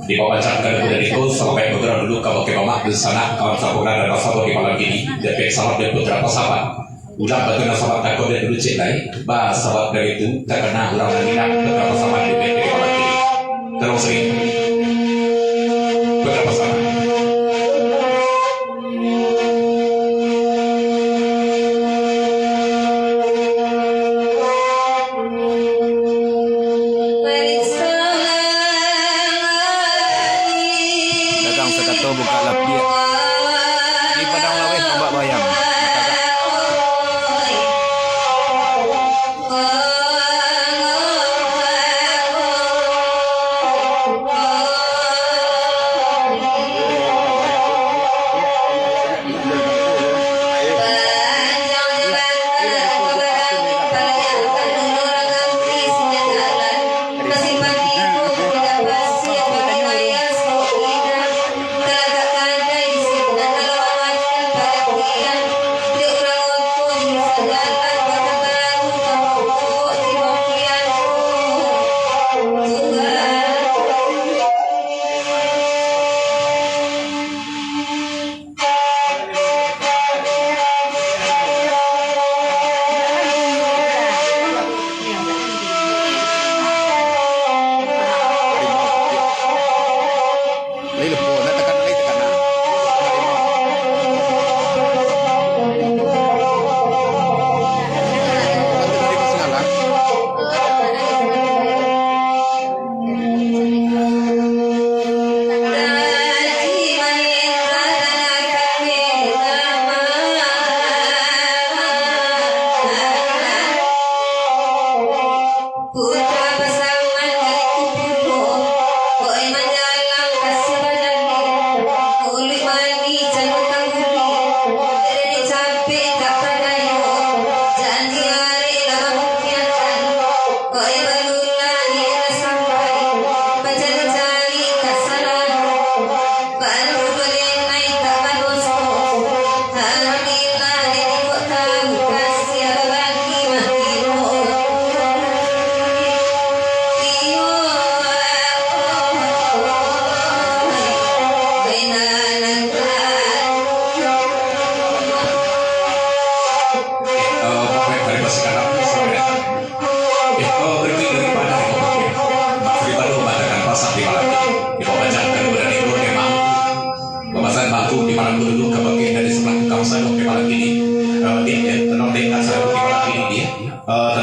Dibawakan dari itu sampai beberapa dulu kalau ke mama di sana kawan sahabat dan sahabat di malam ini dan pihak sahabat dan beberapa sahabat ulang batu sahabat takut dan dulu cek lain bahas sahabat dari itu terkena ulang lagi beberapa sahabat di malam ini terus sering beberapa sahabat buka lapia di Padang Laweh Ombak Bayang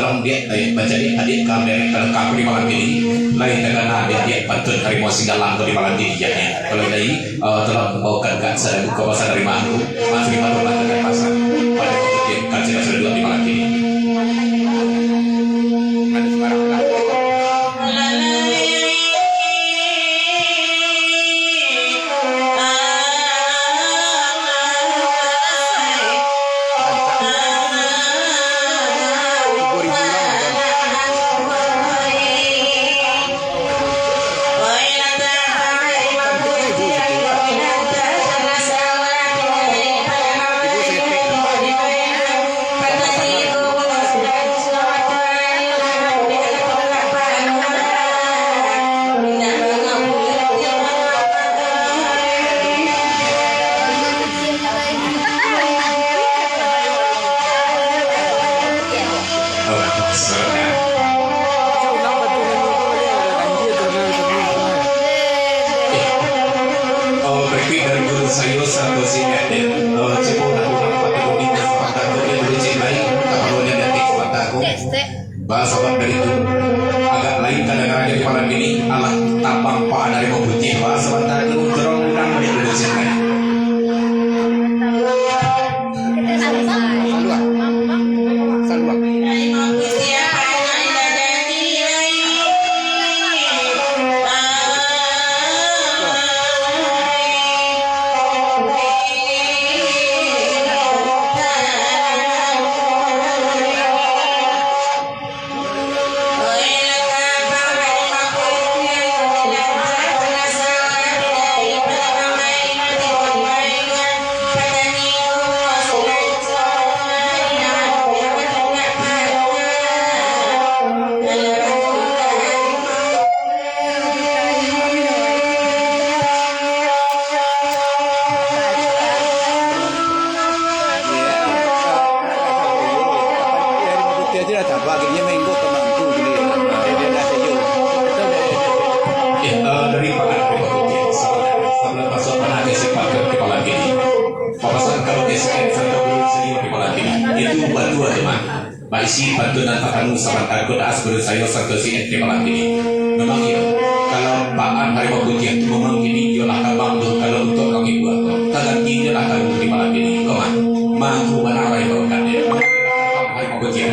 tolong dia menjadi adik kami dari kaku di malam ini lain dengan dia pantun harimau singgalang di malam ini jadinya kalau dari tolong bawakan kan saya buka pasar dari mantu masuk di malam mengatakan pasar pada waktu kan sudah dua di malam ini ada sebarang lah bahasa dari itu agak lain kadang-kadang di malam ini Allah tapang pak dari putih bahasa dari terong baginya minggu ke mangku gini. Dia dah sejuk. Dari pangan Putih sebelum masuk panah sifat ke kepala gini. Papasan kalau SN serta seni kepala gini itu bantuan teman. Baisi bantuan tanpa saran aku dah sebelum saya serta si kepala gini. Memang iya. Kalau pangan Harimau Putih itu memang gini dia lah kabang tu kalau untuk kami buat. Kadang dia lah kalau kepala gini. Kawan, mampu mana orang yang kan dia. Harimau Putih.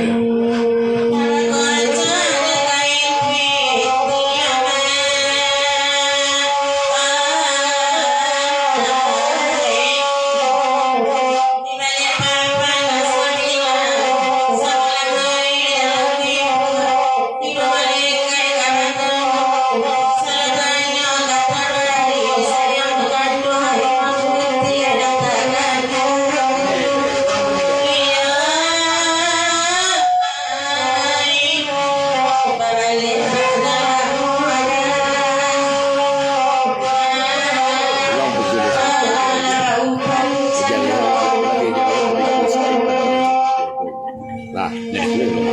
Lah, jadi dulu.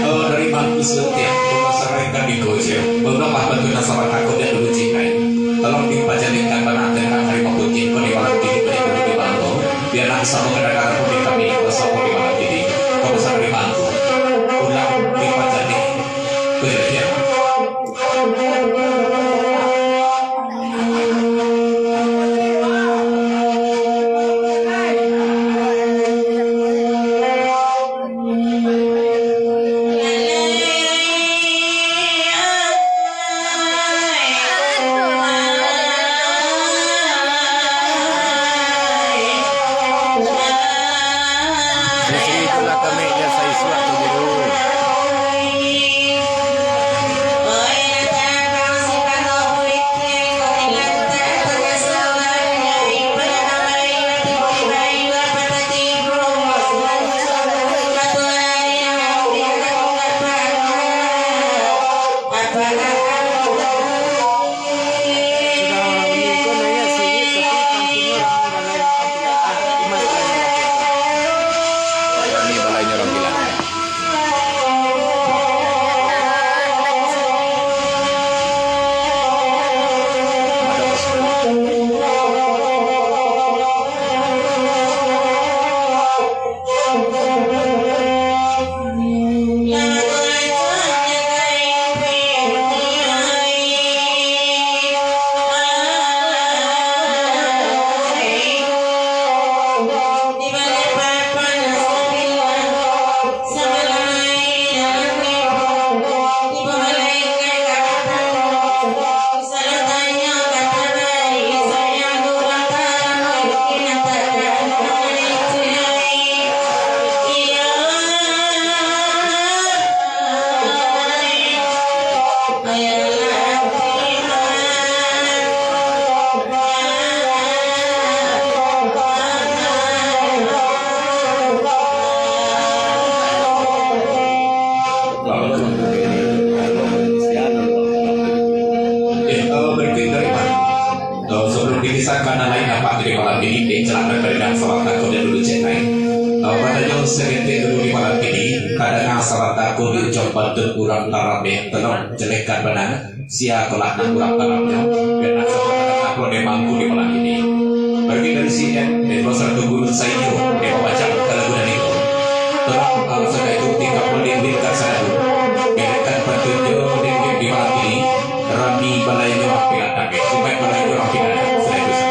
Dari bangku setiap masyarakat di Gojek beberapa bentuk nasabah takut yang dulu cikai tolong dipajadikan penantikan Harimau Putih di malam ini di bangku biar nak sama kadang-kadang publik kami bersama di malam ini komisar di bangku ulang dipajadi kejadian. Itulah kami yang saya suat tu dulu. Ini balainya orang gila. Berikut dari mana? Sebelum dikisahkan lain apa di malam ini celana beredar salat takut dan dulu cekai. Pada jauh serentik dulu di malam ini kadang salat takut dicoba kurang tarabe telur jelekan benar sia kelak nak kurang tarabnya dan nak sebenarnya aku di mangku di malam ini. Pergi dari CNN dan pasar ke guru saya dia membaca kalau dan itu terang sudah itu 30 menit kan saya berikan petunjuk di malam ini Rami balainya orang pilih supaya balainya orang pilih sudah itu saja.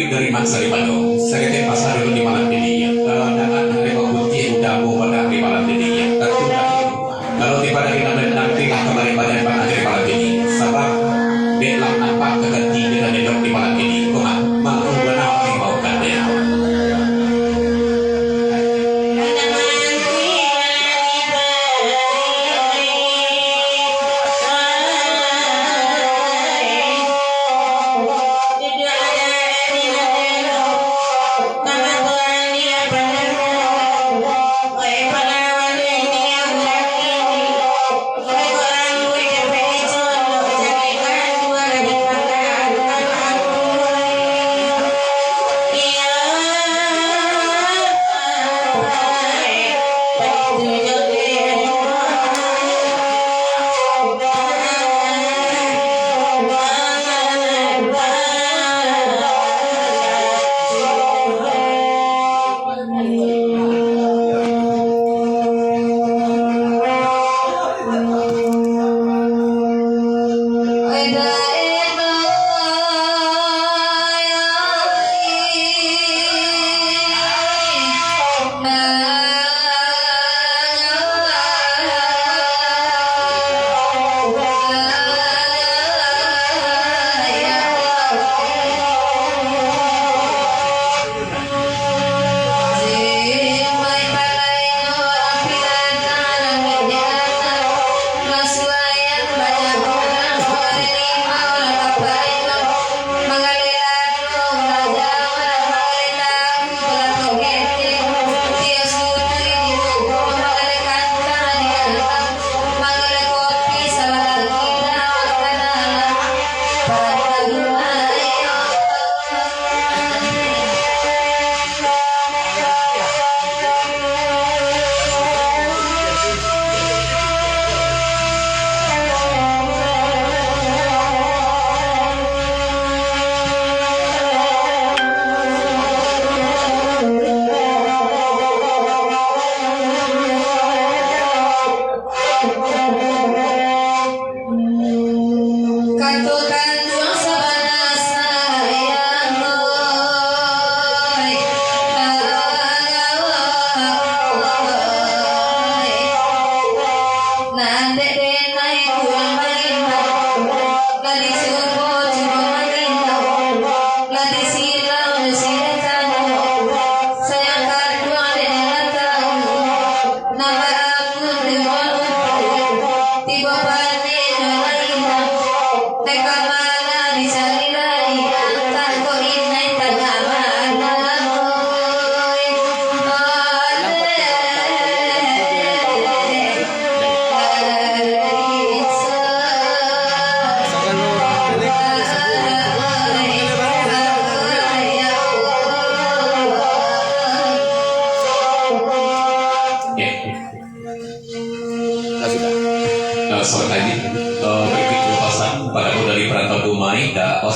Dari mangsa di Bandung, sekitar pasar itu di malam ini ya. Dan Harimau Putih udah mau pada di malam ini ya. Tentu kalau di pada kita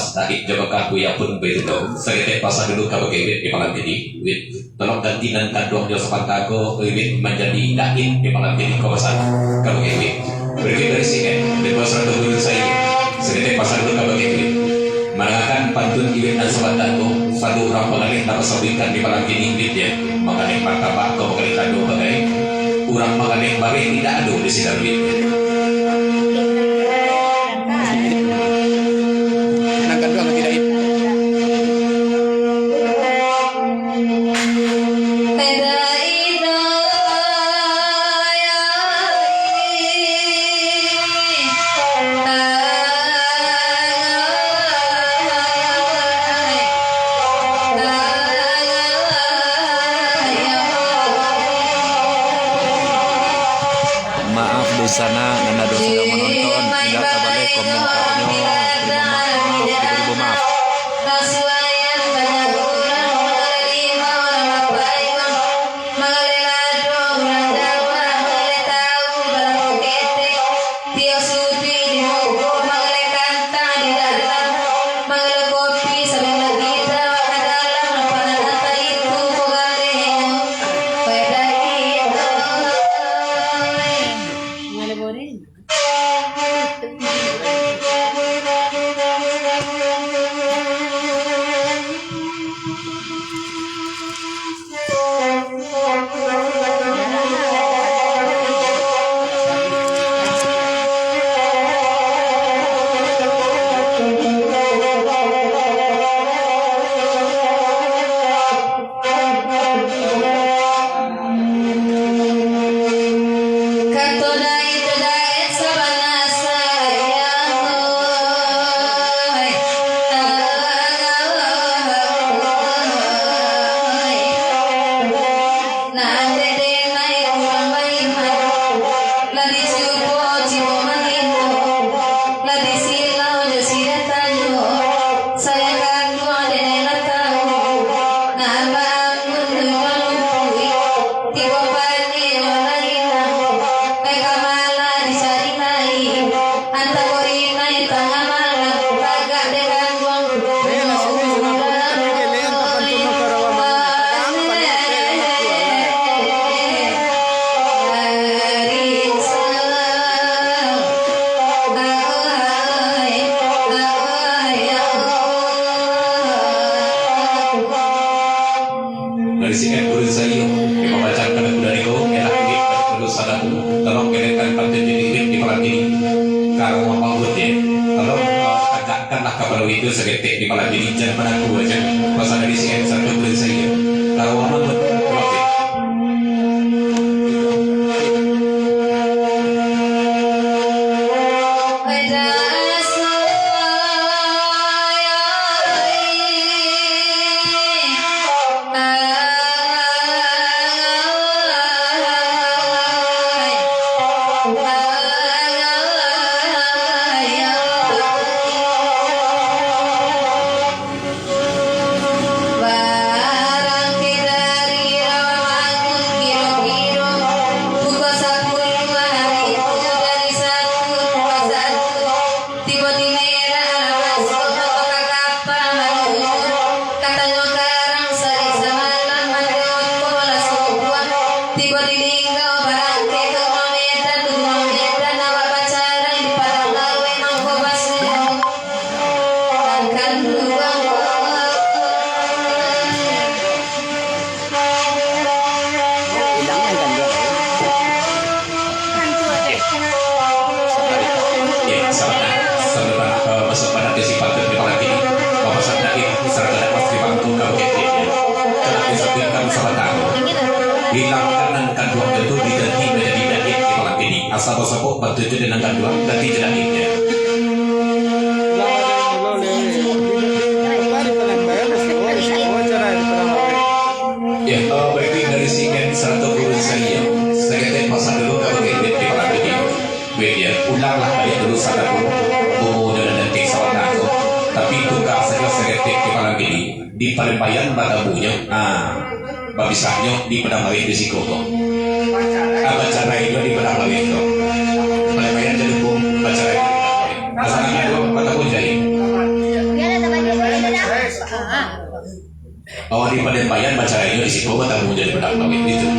pas tarik jaga kaku ya pun begitu sekitar pasal dulu kau kebet di malam ini wit tolong ganti dan kandung jauh sepan kaku wit menjadi dahin di malam ini kau pasal kau kebet pergi dari sini di pasal dulu saya sekitar pasal dulu kau kebet menangakan pantun iwit dan sobat kaku satu orang pengalih dapat sabikan di malam ini wit ya mengalih martabak kau mengalih kandung bagai orang mengalih bagai tidak ada di sidang wit. Maaf di sana Nanda sudah menonton, tinggal terbalik komentarnya. Terima maaf. Dari sini kurun saya membacakan aku dari kau enak ini terus ada tolong kenakan pantun jadi di malam ini kalau mau ya tolong tegakkanlah kepada itu segetik di malam ini jangan pada aku aja pasal dari sini satu kurun saya kalau mau hilangkan kandungan itu diganti menjadi daging di malam ini asal tersebut bantu itu dengan kandungan ganti dagingnya ya berarti dari sini satu guru saya sekitar pasal dulu kalau di malam ini ya ulanglah dari dulu satu guru dan nanti sama aku tapi tukar saja sekitar di malam ini di Palembayan batabunya babisahnya di pedang lawit di Sikoto. Bacara itu di pedang lawit itu. Palembayan jadi bom bacara itu. Asalnya itu batabu jadi. Oh di Padempayan baca ini di situ batang menjadi bedak kawin itu.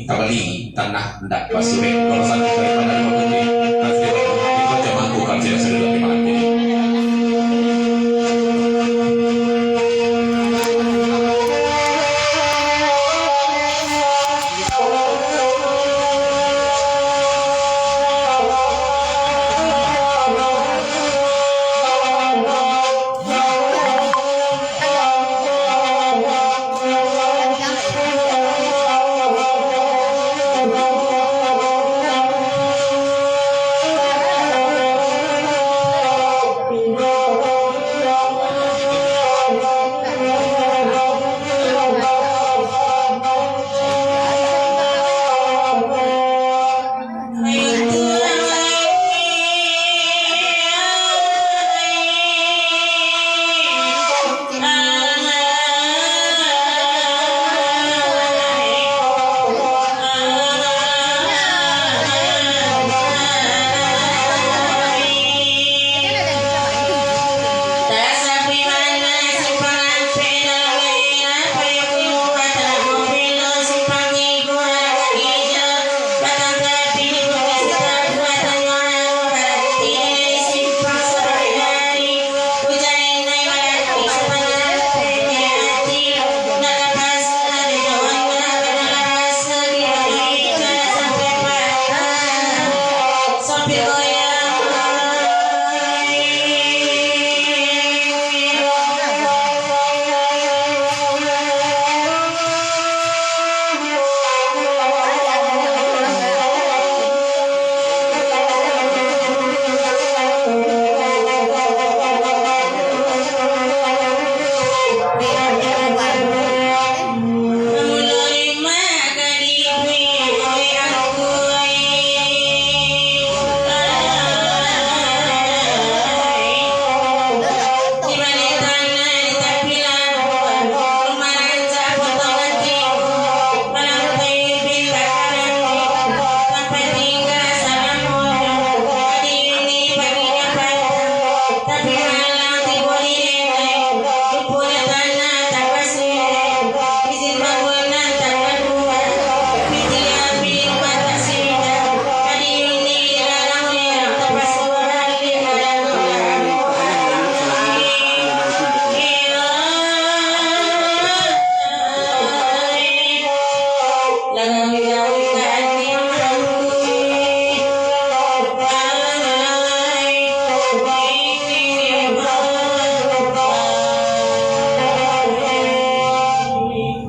Kabali tanah ndak pasure kalau satu daripada lima putih kasih itu cuma aku kan tidak sedang di malam ini.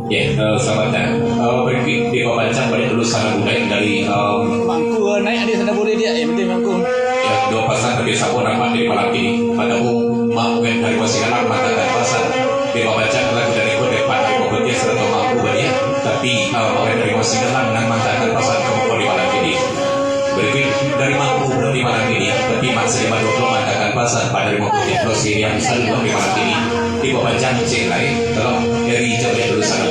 Ya, sahabat dan berikut di baca pada dulu sana mulai dari Mangku naik dia sana boleh dia. Yang penting mangku. ya, dua pasang dari Sabon nampak di malam ini pada mau dari Wasigalang mengatakan pasang di baca lagu dari kode pada pokoknya serta mampu dia tapi orang dari Wasigalang mengatakan pasang kamu di malam ini berikut dari mampu di malam ini tapi masih di Maduro mengatakan pasang pada 50 terus yang selalu di malam ini di baca cek lain tolong dari jauh dulu sana